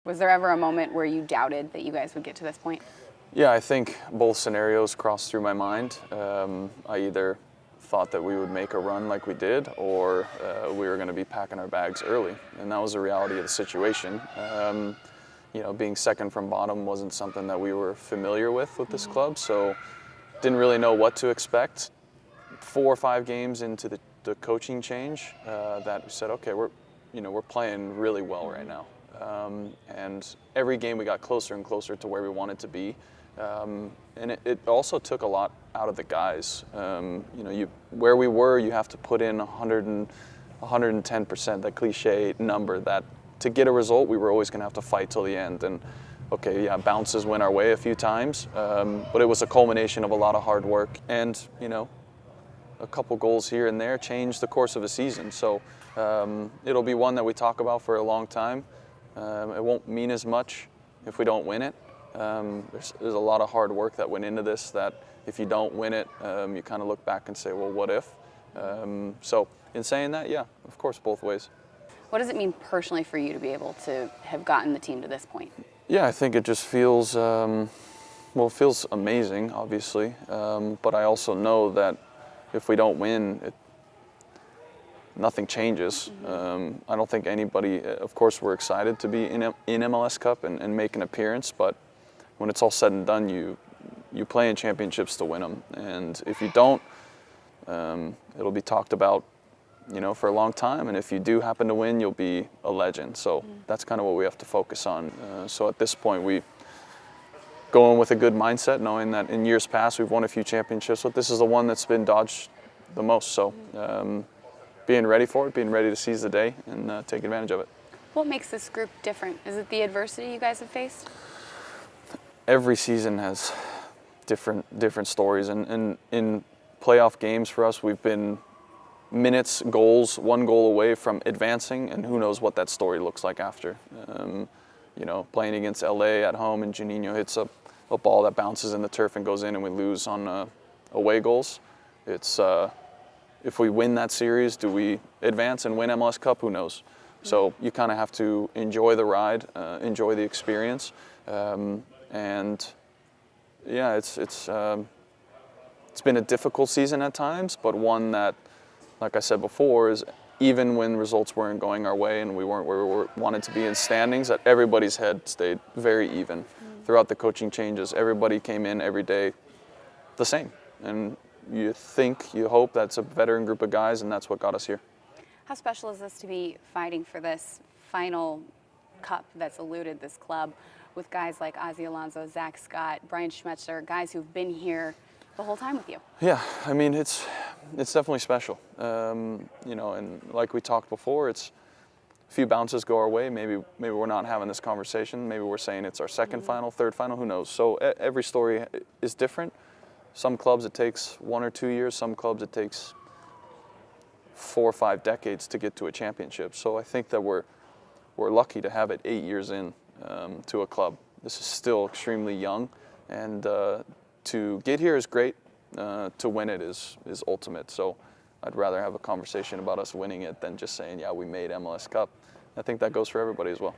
Was there ever a moment where you doubted that you guys would get to this point? Yeah, I think both scenarios crossed through my mind. I either thought that we would make a run like we did, or we were going to be packing our bags early, and that was the reality of the situation. Being second from bottom wasn't something that we were familiar with this club, so didn't really know what to expect. 4 or 5 games into the coaching change, that we said, okay, we're playing really well right now. And every game we got closer and closer to where we wanted to be. And it also took a lot out of the guys. Where we were, you have to put in 110%, that cliche number, that to get a result, we were always going to have to fight till the end. And okay, yeah, bounces went our way a few times, but it was a culmination of a lot of hard work. And, a couple goals here and there changed the course of a season. So it'll be one that we talk about for a long time. It won't mean as much if we don't win it. There's a lot of hard work that went into this, that if you don't win it, you kind of look back and say, well, what if? So in saying that, yeah, of course, both ways. What does it mean personally for you to be able to have gotten the team to this point? Yeah, I think it just feels, it feels amazing, obviously. But I also know that if we don't win, nothing changes. I don't think anybody, of course we're excited to be in MLS Cup and make an appearance, but when it's all said and done, you play in championships to win them. And if you don't, it'll be talked about, for a long time. And if you do happen to win, you'll be a legend. So that's kind of what we have to focus on. So at this point, we go in with a good mindset, knowing that in years past we've won a few championships, but this is the one that's been dodged the most. So being ready for it, being ready to seize the day and take advantage of it. What makes this group different? Is it the adversity you guys have faced? Every season has different stories, and in playoff games for us, we've been minutes, goals, 1 goal away from advancing, and who knows what that story looks like after. Playing against LA at home, and Juninho hits a ball that bounces in the turf and goes in, and we lose on away goals. It's if we win that series, do we advance and win MLS Cup? Who knows? So you kind of have to enjoy the ride, enjoy the experience, and yeah, it's been a difficult season at times, but one that, like I said before, is even when results weren't going our way and we weren't where we wanted to be in standings, that everybody's head stayed very even throughout the coaching changes. Everybody came in every day the same, and you hope that's a veteran group of guys, and that's what got us here. How special is this to be fighting for this final cup that's eluded this club with guys like Ozzie Alonso, Zach Scott, Brian Schmetzer, guys who've been here the whole time with you? Yeah, I mean, it's definitely special. And like we talked before, it's a few bounces go our way. Maybe we're not having this conversation. Maybe we're saying it's our second final, third final, who knows? So every story is different. Some clubs it takes 1 or 2 years. Some clubs it takes 4 or 5 decades to get to a championship. So I think that we're lucky to have it 8 years in to a club. This is still extremely young, and to get here is great. To win it is ultimate. So I'd rather have a conversation about us winning it than just saying, yeah, we made MLS Cup. I think that goes for everybody as well.